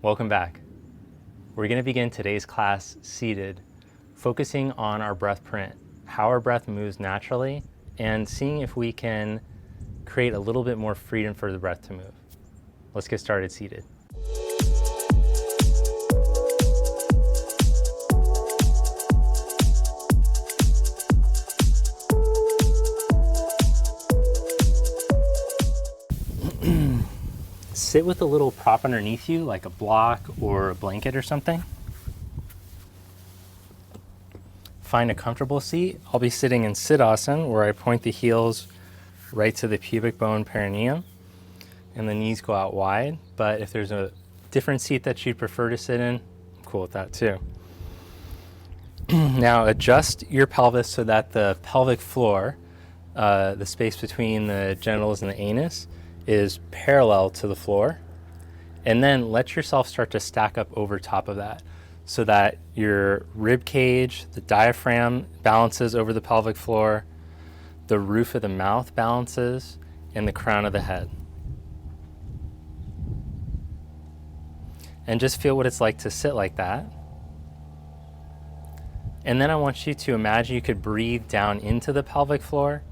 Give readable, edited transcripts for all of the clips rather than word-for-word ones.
Welcome back. We're going to begin today's class seated, focusing on our breath print, how our breath moves naturally, and seeing if we can create a little bit more freedom for the breath to move. Let's get started seated. Sit with a little prop underneath you, like a block or a blanket or something. Find a comfortable seat. I'll be sitting in Siddhasana, where I point the heels right to the pubic bone perineum and the knees go out wide. But if there's a different seat that you'd prefer to sit in, I'm cool with that too. Now adjust your pelvis so that the pelvic floor, the space between the genitals and the anus, is parallel to the floor, and then let yourself start to stack up over top of that so that your rib cage, the diaphragm balances over the pelvic floor, the roof of the mouth balances, and the crown of the head. And just feel what it's like to sit like that. And then I want you to imagine you could breathe down into the pelvic floor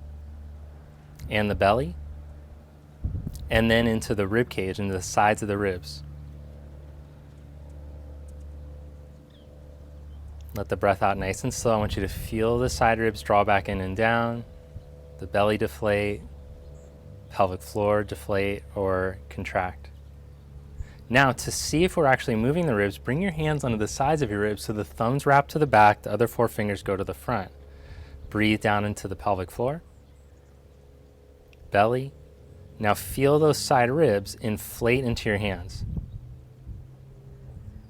and the belly, and then into the rib cage, into the sides of the ribs. Let the breath out nice and slow. I want you to feel the side ribs draw back in and down, the belly deflate, pelvic floor deflate or contract. Now, to see if we're actually moving the ribs, bring your hands onto the sides of your ribs so the thumbs wrap to the back, the other four fingers go to the front. Breathe down into the pelvic floor, belly. Now feel those side ribs inflate into your hands.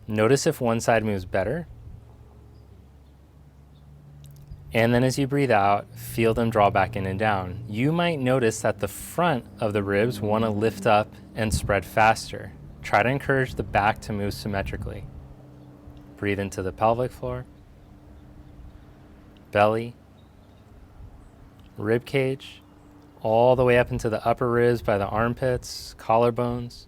Notice if one side moves better. And then as you breathe out, feel them draw back in and down. You might notice that the front of the ribs want to lift up and spread faster. Try to encourage the back to move symmetrically. Breathe into the pelvic floor, belly, rib cage, all the way up into the upper ribs by the armpits, collarbones.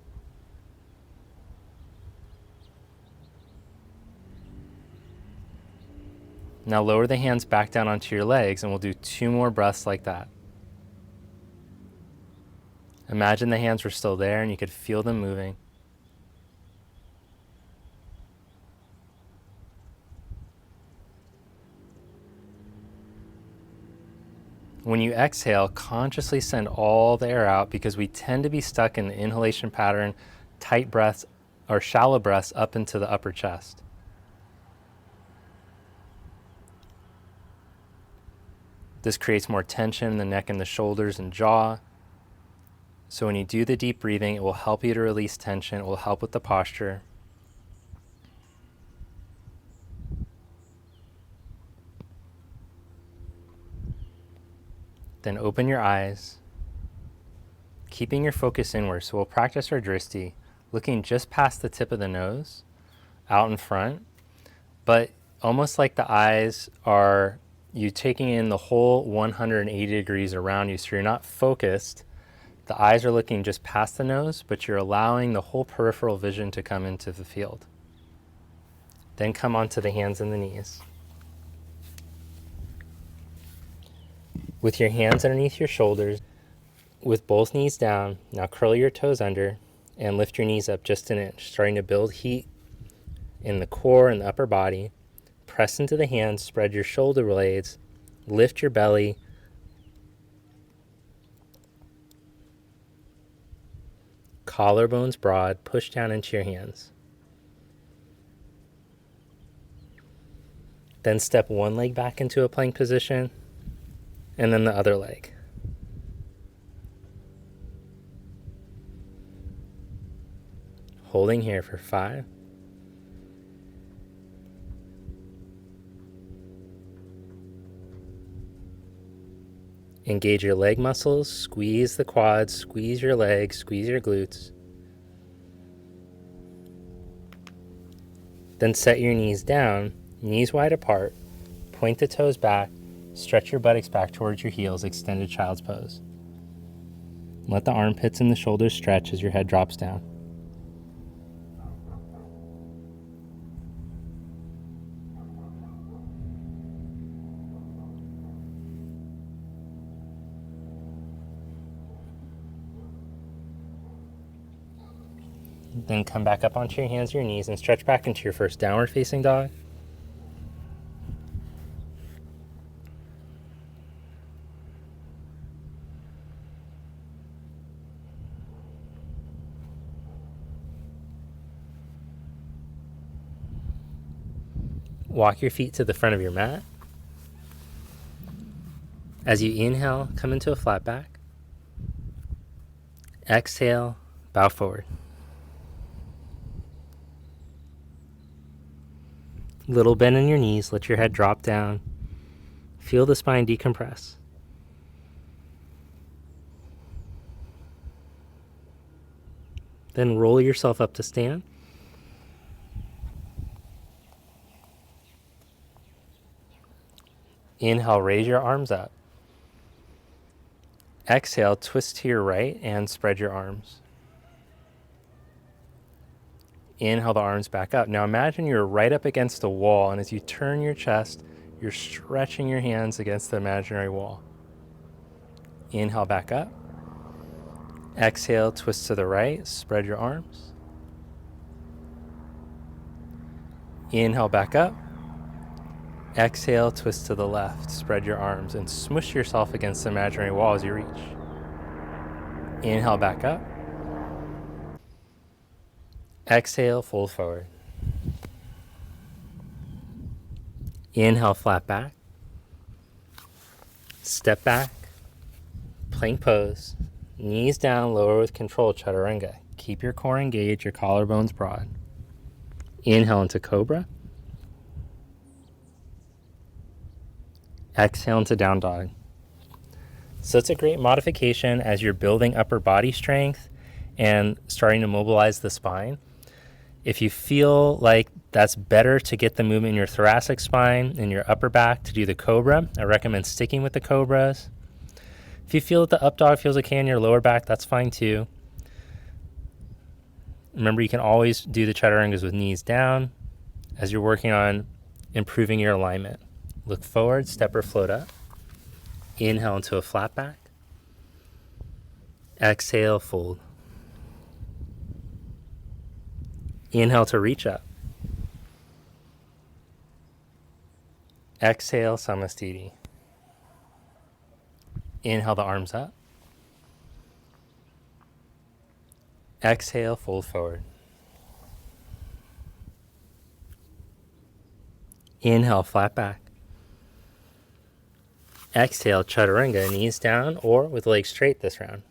Now lower the hands back down onto your legs and we'll do 2 more breaths like that. Imagine the hands were still there and you could feel them moving. When you exhale, consciously send all the air out because we tend to be stuck in the inhalation pattern, tight breaths or shallow breaths up into the upper chest. This creates more tension in the neck and the shoulders and jaw. So when you do the deep breathing, it will help you to release tension. It will help with the posture. Then open your eyes, keeping your focus inward. So we'll practice our drishti, looking just past the tip of the nose, out in front, but almost like the eyes are you taking in the whole 180 degrees around you. So you're not focused. The eyes are looking just past the nose, but you're allowing the whole peripheral vision to come into the field. Then come onto the hands and the knees. With your hands underneath your shoulders, with both knees down, now curl your toes under and lift your knees up just an inch, starting to build heat in the core and the upper body. Press into the hands, spread your shoulder blades, lift your belly. Collarbones broad, push down into your hands. Then step one leg back into a plank position, and then the other leg. Holding here for 5. Engage your leg muscles, squeeze the quads, squeeze your legs, squeeze your glutes. Then set your knees down, knees wide apart, point the toes back, stretch your buttocks back towards your heels, extended child's pose. Let the armpits and the shoulders stretch as your head drops down. Then come back up onto your hands, your knees, and stretch back into your first downward facing dog. Walk your feet to the front of your mat. As you inhale, come into a flat back. Exhale, bow forward. Little bend in your knees, let your head drop down. Feel the spine decompress. Then roll yourself up to stand. Inhale, raise your arms up. Exhale, twist to your right and spread your arms. Inhale the arms back up. Now imagine you're right up against a wall, and as you turn your chest, you're stretching your hands against the imaginary wall. Inhale back up. Exhale, twist to the right, spread your arms. Inhale back up. Exhale, twist to the left, spread your arms, and smush yourself against the imaginary wall as you reach. Inhale back up. Exhale, fold forward. Inhale, flat back. Step back. Plank pose. Knees down, lower with control, chaturanga. Keep your core engaged, your collarbones broad. Inhale into cobra. Exhale into down dog. So it's a great modification as you're building upper body strength and starting to mobilize the spine. If you feel like that's better to get the movement in your thoracic spine and your upper back to do the cobra, I recommend sticking with the cobras. If you feel that the up dog feels okay in your lower back, that's fine too. Remember, you can always do the chaturangas with knees down as you're working on improving your alignment. Look forward, step or float up. Inhale into a flat back. Exhale, fold. Inhale to reach up. Exhale, Samastiti. Inhale the arms up. Exhale, fold forward. Inhale, flat back. Exhale, chaturanga, knees down or with legs straight this round.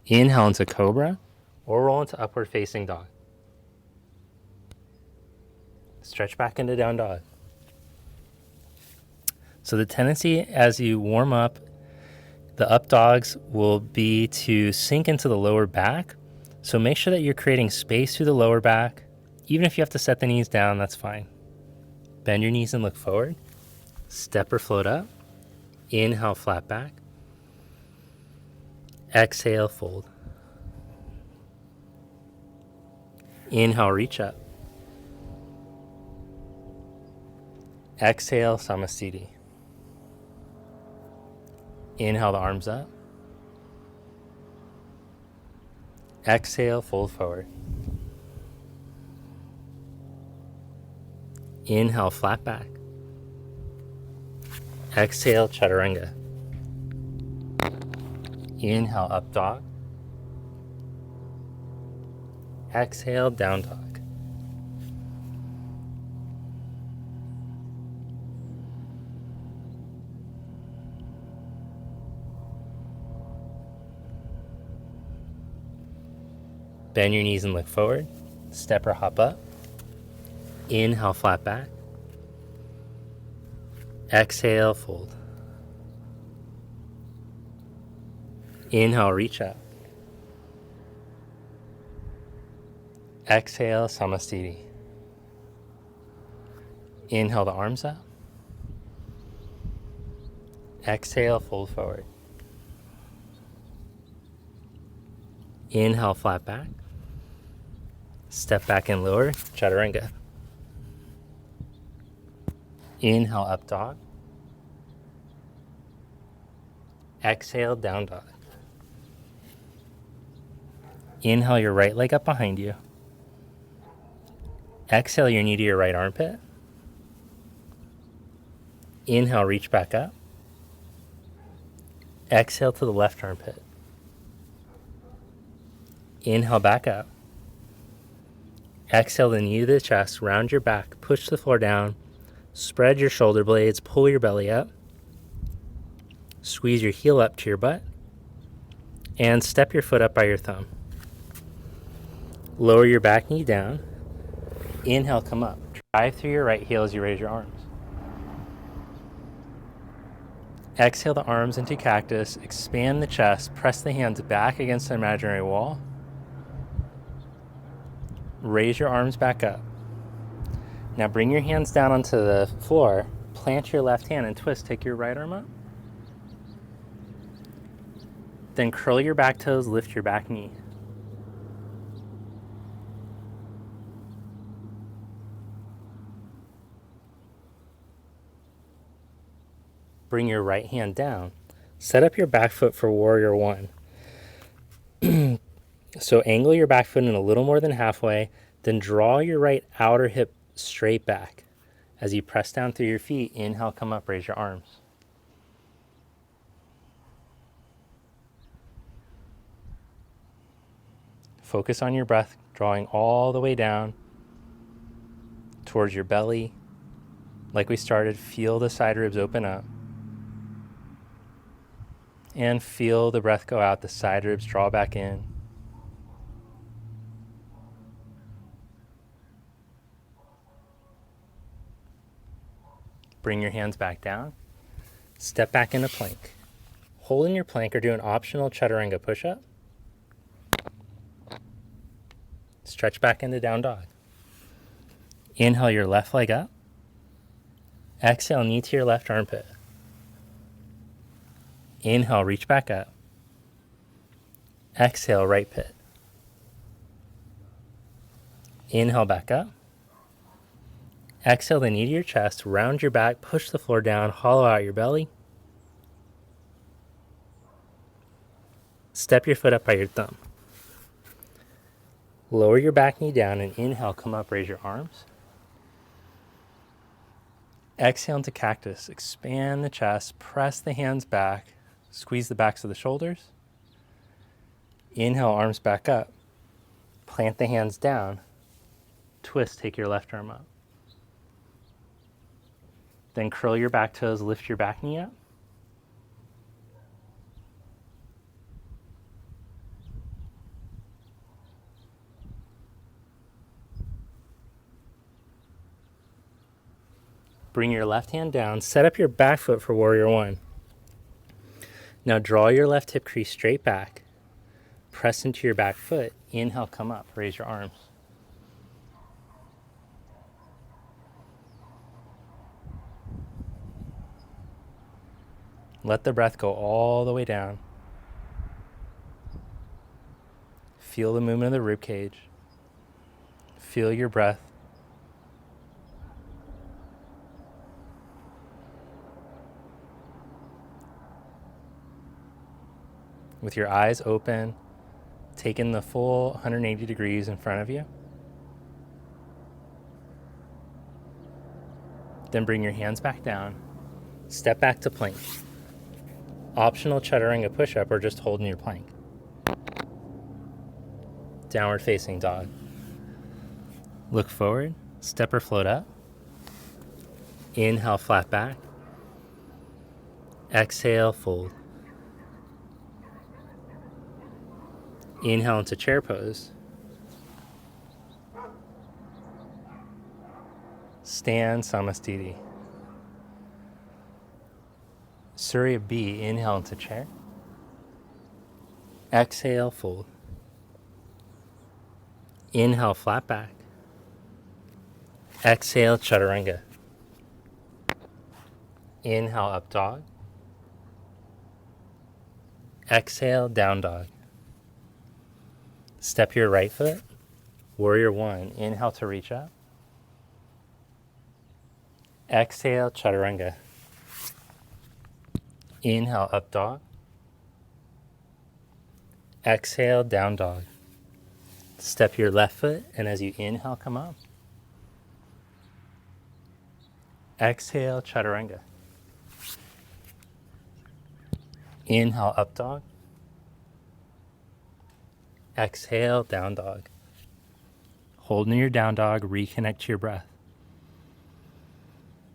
Inhale into cobra or roll into upward facing dog. Stretch back into down dog. So the tendency as you warm up, the up dogs will be to sink into the lower back. So make sure that you're creating space through the lower back. Even if you have to set the knees down, that's fine. Bend your knees and look forward. Step or float up. Inhale, flat back. Exhale, fold. Inhale, reach up. Exhale, Samastiti. Inhale the arms up. Exhale, fold forward. Inhale, flat back. Exhale, chaturanga. Inhale, up dog. Exhale, down dog. Bend your knees and look forward. Step or hop up. Inhale, flat back. Exhale, fold. Inhale, reach up. Exhale, Samastiti. Inhale the arms up. Exhale, fold forward. Inhale, flat back. Step back and lower, chaturanga. Inhale, up dog. Exhale, down dog. Inhale your right leg up behind you. Exhale your knee to your right armpit. Inhale, reach back up. Exhale to the left armpit. Inhale back up. Exhale the knee to the chest, round your back, push the floor down, spread your shoulder blades, pull your belly up. Squeeze your heel up to your butt. And step your foot up by your thumb. Lower your back knee down. Inhale, come up. Drive through your right heel as you raise your arms. Exhale the arms into cactus, expand the chest, press the hands back against the imaginary wall. Raise your arms back up. Now bring your hands down onto the floor, plant your left hand and twist, take your right arm up. Then curl your back toes, lift your back knee. Bring your right hand down. Set up your back foot for warrior one. So angle your back foot in a little more than halfway, then draw your right outer hip straight back. As you press down through your feet, inhale, come up, raise your arms. Focus on your breath, drawing all the way down towards your belly. Like we started, feel the side ribs open up. And feel the breath go out, the side ribs draw back in. Bring your hands back down. Step back into plank. Hold in your plank or do an optional chaturanga push-up. Stretch back into down dog. Inhale your left leg up. Exhale, knee to your left armpit. Inhale, reach back up. Exhale, right pit. Inhale, back up. Exhale the knee to your chest, round your back, push the floor down, hollow out your belly. Step your foot up by your thumb. Lower your back knee down and inhale, come up, raise your arms. Exhale into cactus, expand the chest, press the hands back, squeeze the backs of the shoulders. Inhale, arms back up. Plant the hands down. Twist, take your left arm up. Then curl your back toes, lift your back knee up. Bring your left hand down, set up your back foot for warrior one. Now draw your left hip crease straight back. Press into your back foot. Inhale, come up, raise your arms. Let the breath go all the way down. Feel the movement of the rib cage. Feel your breath. With your eyes open, take in the full 180 degrees in front of you. Then bring your hands back down. Step back to plank. Optional chaturanga push-up or just holding your plank. Downward facing dog. Look forward, step or float up. Inhale, flat back. Exhale, fold. Inhale into chair pose. Stand Samastiti. Surya B, inhale into chair. Exhale, fold. Inhale, flat back. Exhale, chaturanga. Inhale, up dog. Exhale, down dog. Step your right foot. Warrior one, inhale to reach up. Exhale, chaturanga. Inhale, up dog. Exhale, down dog. Step your left foot, and as you inhale, come up. Exhale, chaturanga. Inhale, up dog. Exhale, down dog. Hold in your down dog, reconnect to your breath.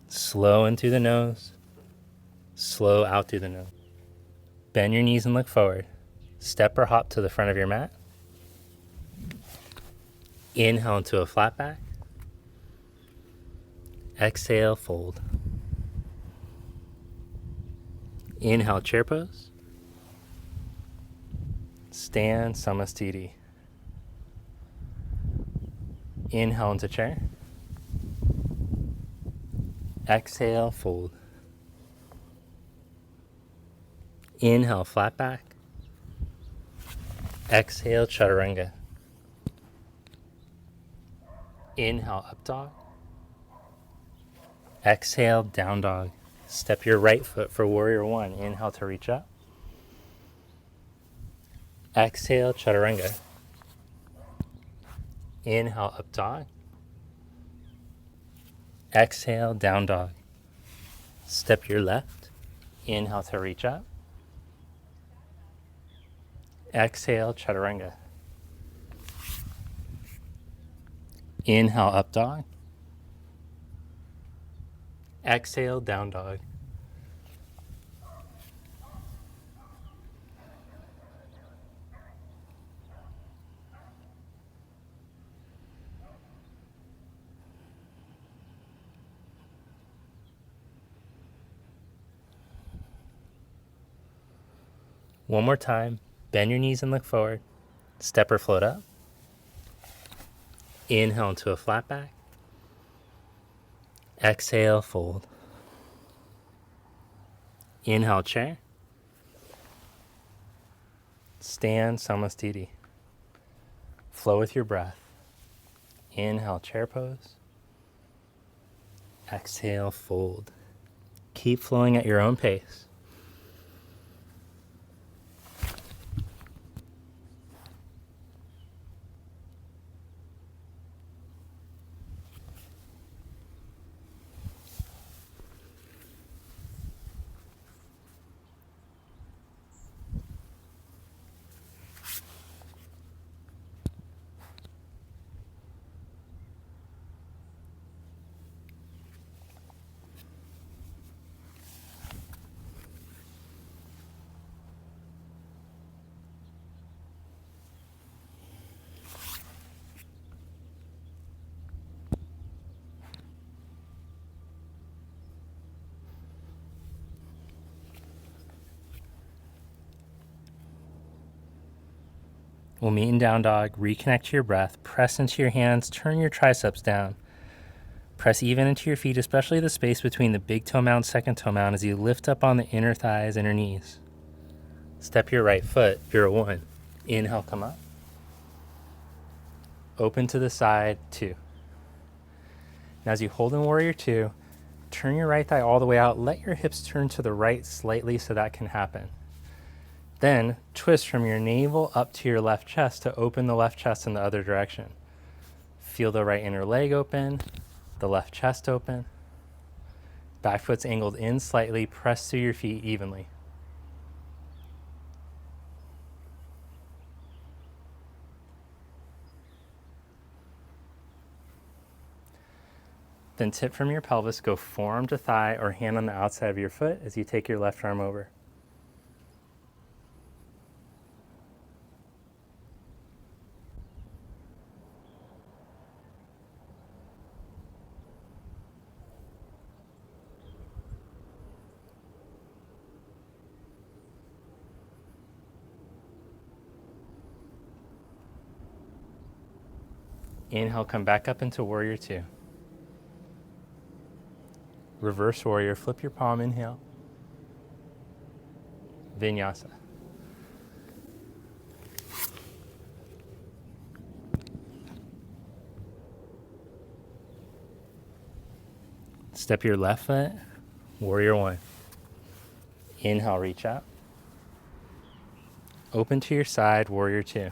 Slow in through the nose, slow out through the nose. Bend your knees and look forward. Step or hop to the front of your mat. Inhale into a flat back. Exhale, fold. Inhale, chair pose. Stand, samastiti. Inhale into chair. Exhale, fold. Inhale, flat back. Exhale, chaturanga. Inhale, up dog. Exhale, down dog. Step your right foot for warrior one. Inhale to reach up. Exhale, chaturanga. Inhale, up dog. Exhale, down dog. Step your left. Inhale to reach up. Exhale, chaturanga. Inhale, up dog. Exhale, down dog. One more time. Bend your knees and look forward. Step or float up. Inhale into a flat back. Exhale, fold. Inhale, chair. Stand, samastiti. Flow with your breath. Inhale, chair pose. Exhale, fold. Keep flowing at your own pace. We'll meet in down dog. Reconnect to your breath. Press into your hands. Turn your triceps down. Press even into your feet, especially the space between the big toe mound and second toe mound as you lift up on the inner thighs, inner knees. Step your right foot, bureau one. Inhale, come up. Open to the side, two. Now as you hold in warrior two, turn your right thigh all the way out. Let your hips turn to the right slightly so that can happen. Then twist from your navel up to your left chest to open the left chest in the other direction. Feel the right inner leg open, the left chest open. Back foot's angled in slightly. Press through your feet evenly. Then tip from your pelvis, go forearm to thigh or hand on the outside of your foot as you take your left arm over. Inhale, come back up into warrior two. Reverse warrior, flip your palm, inhale. Vinyasa. Step your left foot, warrior one. Inhale, reach up. Open to your side, warrior two.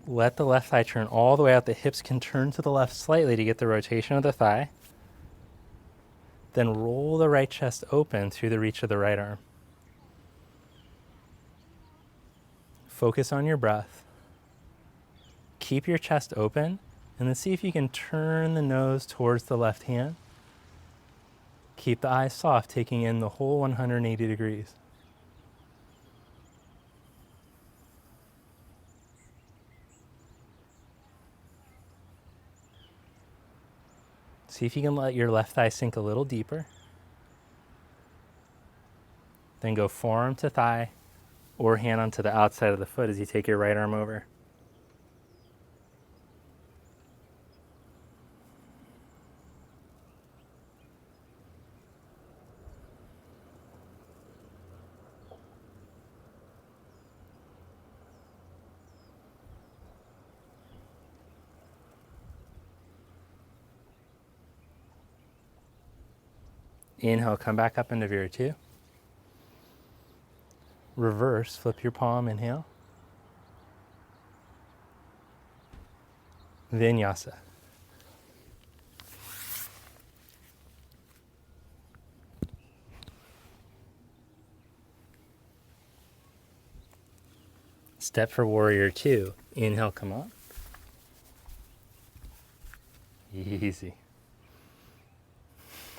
Let the left thigh turn all the way out. The hips can turn to the left slightly to get the rotation of the thigh. Then roll the right chest open through the reach of the right arm. Focus on your breath. Keep your chest open, and then see if you can turn the nose towards the left hand. Keep the eyes soft, taking in the whole 180 degrees. See if you can let your left thigh sink a little deeper. Then go forearm to thigh or hand onto the outside of the foot as you take your right arm over. Inhale, come back up into Virya 2. Reverse, flip your palm, inhale. Vinyasa. Step for Warrior 2. Inhale, come up. Easy.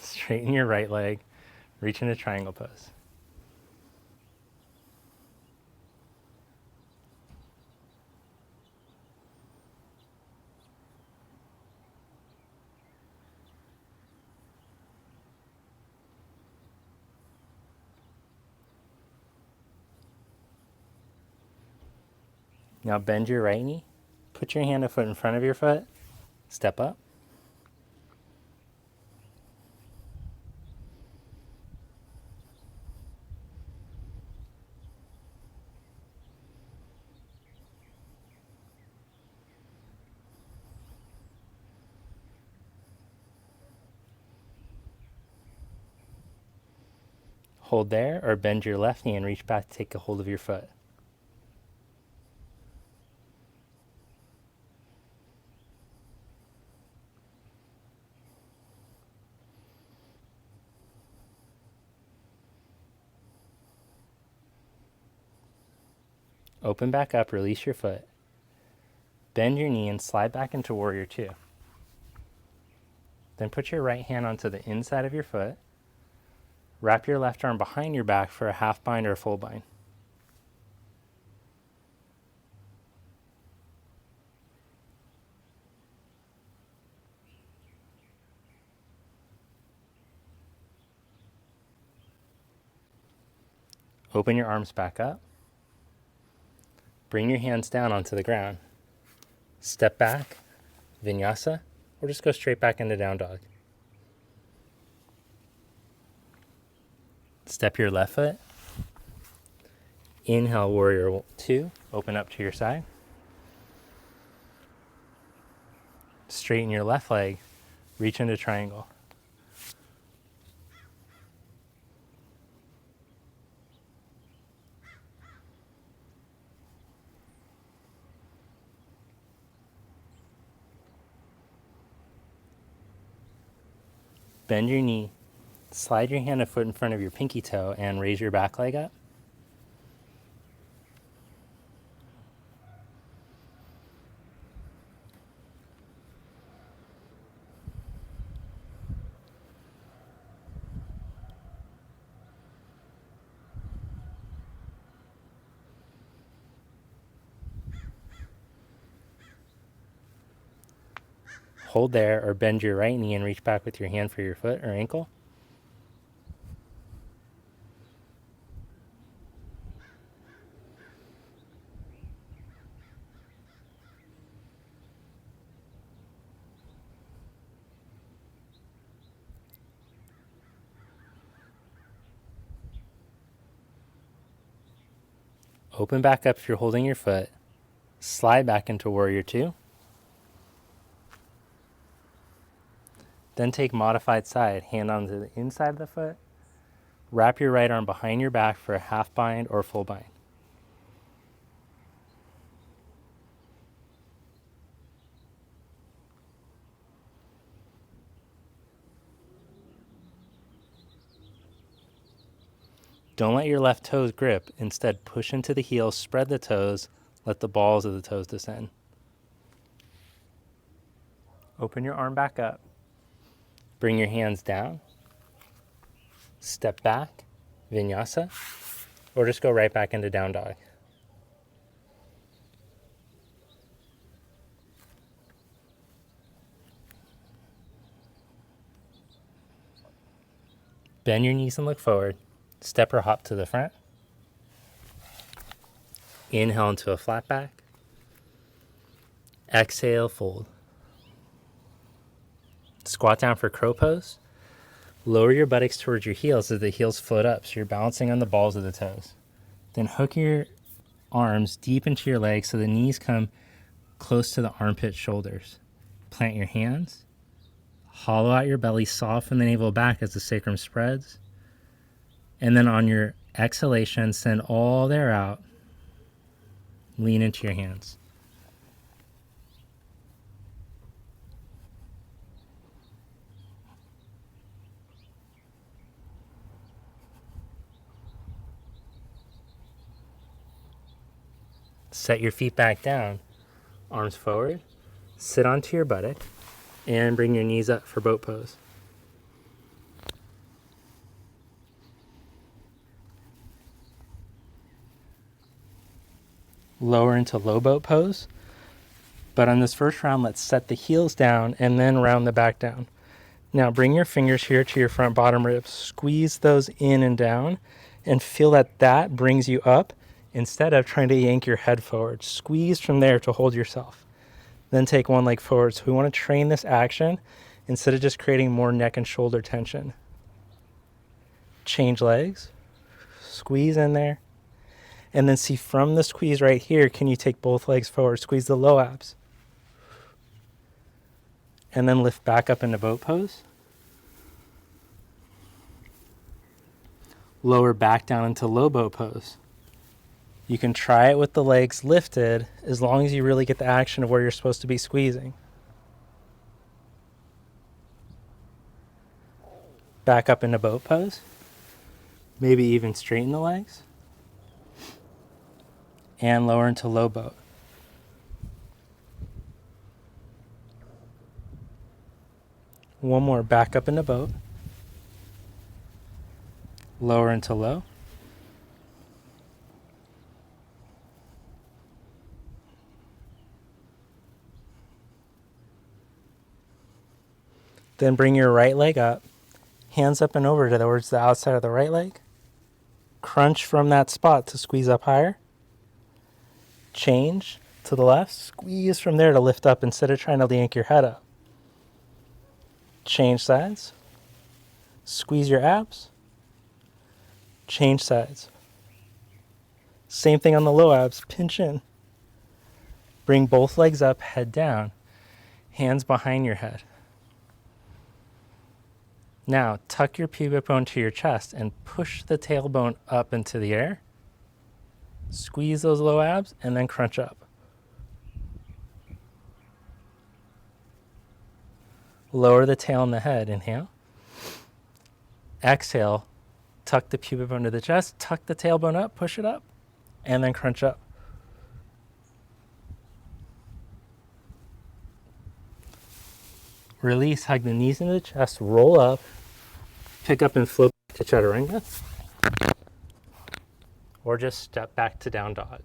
Straighten your right leg, reach into triangle pose. Now bend your right knee, put your hand a foot in front of your foot, step up. Hold there, or bend your left knee and reach back to take a hold of your foot. Open back up, release your foot. Bend your knee and slide back into Warrior 2. Then put your right hand onto the inside of your foot. Wrap your left arm behind your back for a half bind or a full bind. Open your arms back up. Bring your hands down onto the ground. Step back, Vinyasa, or just go straight back into down dog. Step your left foot. Inhale, Warrior 2. Open up to your side. Straighten your left leg. Reach into triangle. Bend your knee. Slide your hand a foot in front of your pinky toe and raise your back leg up. Hold there, or bend your right knee and reach back with your hand for your foot or ankle. Open back up if you're holding your foot. Slide back into Warrior 2. Then take modified side, hand onto the inside of the foot. Wrap your right arm behind your back for a half bind or full bind. Don't let your left toes grip. Instead, push into the heels, spread the toes, let the balls of the toes descend. Open your arm back up. Bring your hands down. Step back, vinyasa, or just go right back into down dog. Bend your knees and look forward. Step or hop to the front. Inhale into a flat back. Exhale, fold. Squat down for crow pose. Lower your buttocks towards your heels as the heels float up, so you're balancing on the balls of the toes. Then hook your arms deep into your legs so the knees come close to the armpit shoulders. Plant your hands. Hollow out your belly, soften the navel back as the sacrum spreads. And then on your exhalation, send all the air out. Lean into your hands. Set your feet back down, arms forward, sit onto your buttock, and bring your knees up for boat pose. Lower into low boat pose, but on this first round, let's set the heels down and then round the back down. Now bring your fingers here to your front bottom ribs, squeeze those in and down, and feel that that brings you up instead of trying to yank your head forward. Squeeze from there to hold yourself. Then take one leg forward. So we want to train this action instead of just creating more neck and shoulder tension. Change legs, squeeze in there, and then see from the squeeze right here, can you take both legs forward, squeeze the low abs, and then lift back up into boat pose. Lower back down into low boat pose. You can try it with the legs lifted as long as you really get the action of where you're supposed to be squeezing. Back up into boat pose. Maybe even straighten the legs. And lower into low boat. One more, back up into boat. Lower into low. Then bring your right leg up, hands up and over towards the outside of the right leg. Crunch from that spot to squeeze up higher. Change to the left, squeeze from there to lift up instead of trying to yank your head up. Change sides. Squeeze your abs. Change sides. Same thing on the low abs, pinch in. Bring both legs up, head down, hands behind your head. Now, tuck your pubic bone to your chest and push the tailbone up into the air. Squeeze those low abs and then crunch up. Lower the tail and the head, inhale. Exhale, tuck the pubic bone to the chest, tuck the tailbone up, push it up, and then crunch up. Release, hug the knees into the chest, roll up, pick up and float to chaturanga, or just step back to down dog.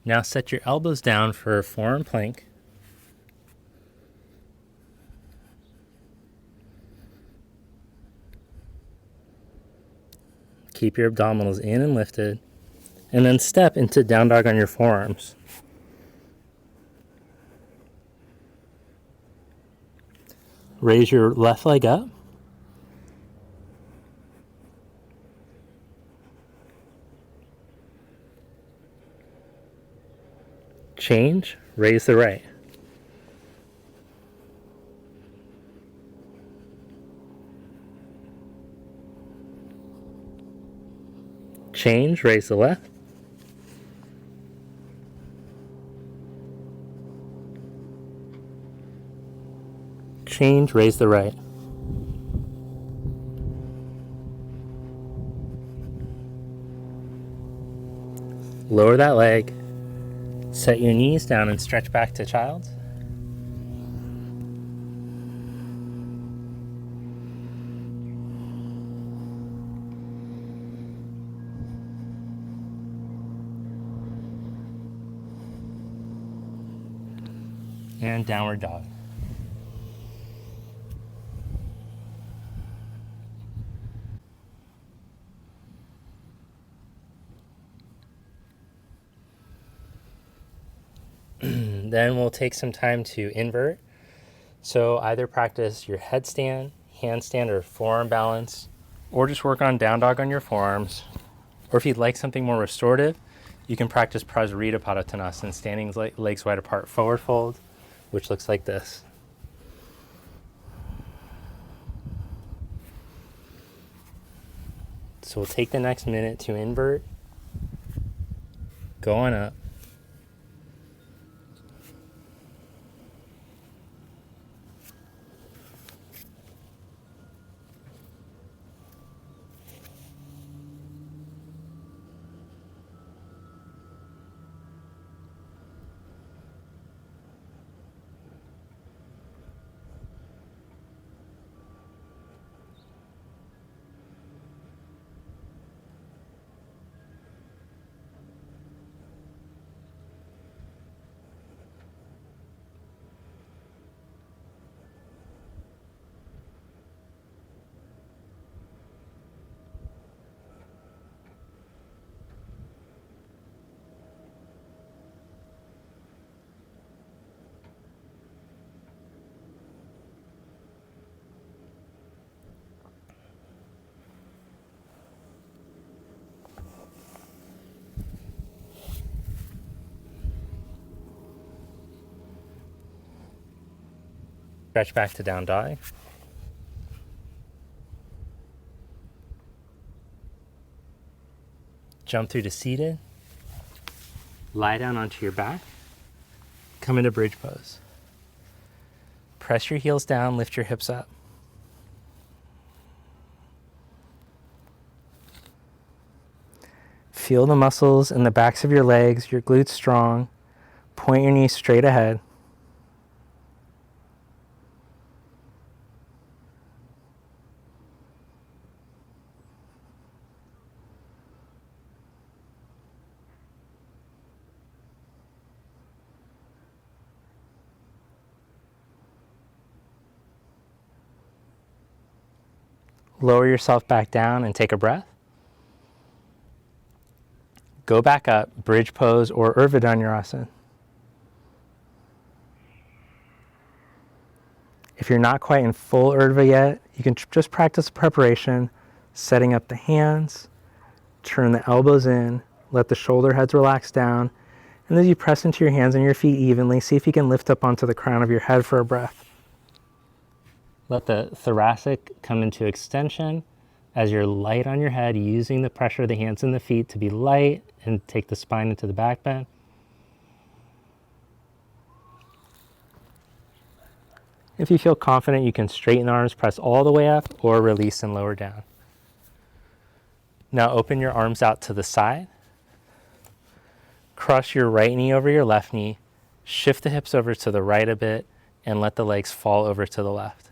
Now set your elbows down for a forearm plank. Keep your abdominals in and lifted. And then step into down dog on your forearms. Raise your left leg up. Change, raise the right. Change, raise the left. Change, raise the right. Lower that leg. Set your knees down and stretch back to child's. And downward dog. Then we'll take some time to invert. So either practice your headstand, handstand, or forearm balance, or just work on down dog on your forearms. Or if you'd like something more restorative, you can practice Prasarita Padottanasana, standing legs wide apart, forward fold, which looks like this. So we'll take the next minute to invert, go on up. Stretch back to down dog. Jump through to seated. Lie down onto your back. Come into bridge pose. Press your heels down, lift your hips up. Feel the muscles in the backs of your legs, your glutes strong. Point your knees straight ahead. Lower yourself back down and take a breath. Go back up, bridge pose or Urdhva Dhanurasana. If you're not quite in full Urdhva yet, you can just practice preparation, setting up the hands, turn the elbows in, let the shoulder heads relax down, and as you press into your hands and your feet evenly, see if you can lift up onto the crown of your head for a breath. Let the thoracic come into extension as you're light on your head, using the pressure of the hands and the feet to be light and take the spine into the back bend. If you feel confident, you can straighten the arms, press all the way up, or release and lower down. Now open your arms out to the side. Cross your right knee over your left knee. Shift the hips over to the right a bit and let the legs fall over to the left.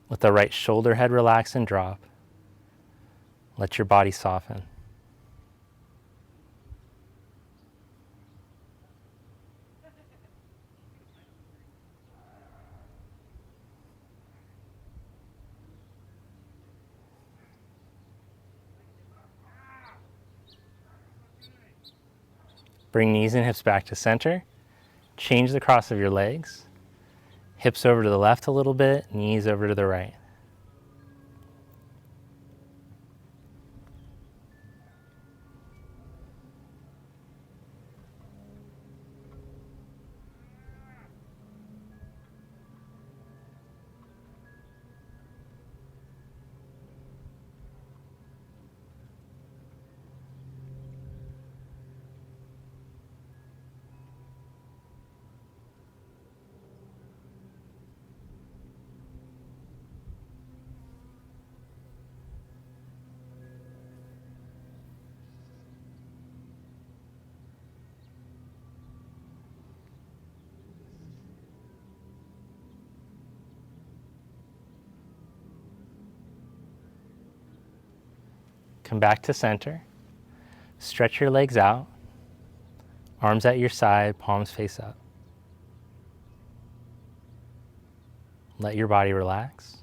Let the right shoulder head relax and drop. Let your body soften. Bring knees and hips back to center. Change the cross of your legs. Hips over to the left a little bit, knees over to the right. Come back to center. Stretch your legs out. Arms at your side, palms face up. Let your body relax.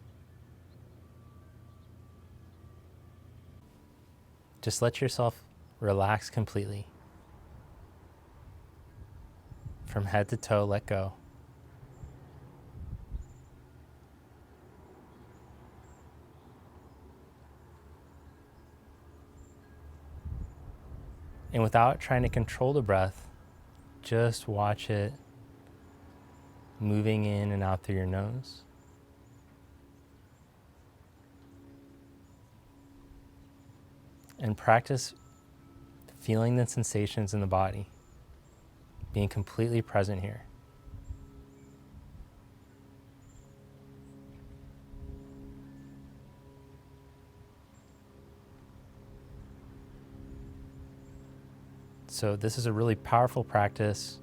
Just let yourself relax completely. From head to toe, let go. And without trying to control the breath, just watch it moving in and out through your nose. And practice feeling the sensations in the body, being completely present here. So this is a really powerful practice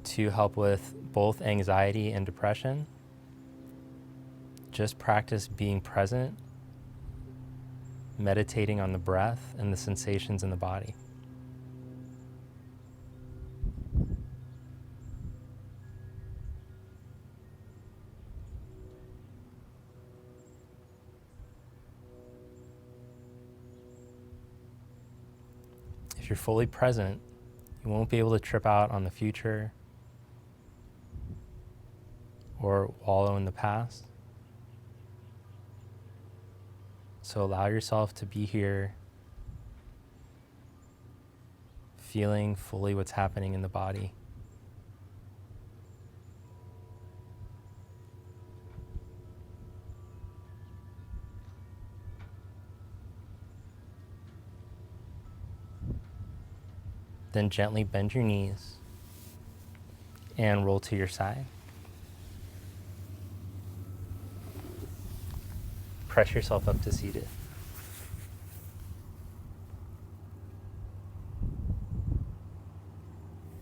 to help with both anxiety and depression. Just practice being present, meditating on the breath and the sensations in the body. If you're fully present, you won't be able to trip out on the future or wallow in the past. So allow yourself to be here, feeling fully what's happening in the body. Then gently bend your knees and roll to your side. Press yourself up to seated.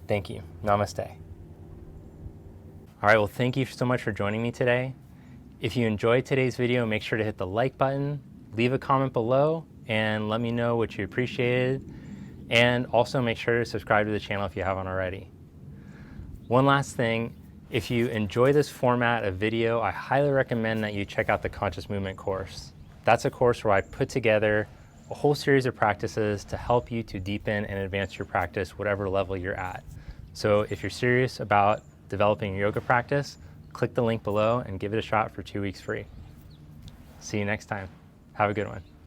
Thank you. Namaste. All right, well, thank you so much for joining me today. If you enjoyed today's video, make sure to hit the like button, leave a comment below, and let me know what you appreciated. And also make sure to subscribe to the channel if you haven't already. One last thing, if you enjoy this format of video, I highly recommend that you check out the Conscious Movement course. That's a course where I put together a whole series of practices to help you to deepen and advance your practice, whatever level you're at. So if you're serious about developing your yoga practice, click the link below and give it a shot for 2 weeks free. See you next time. Have a good one.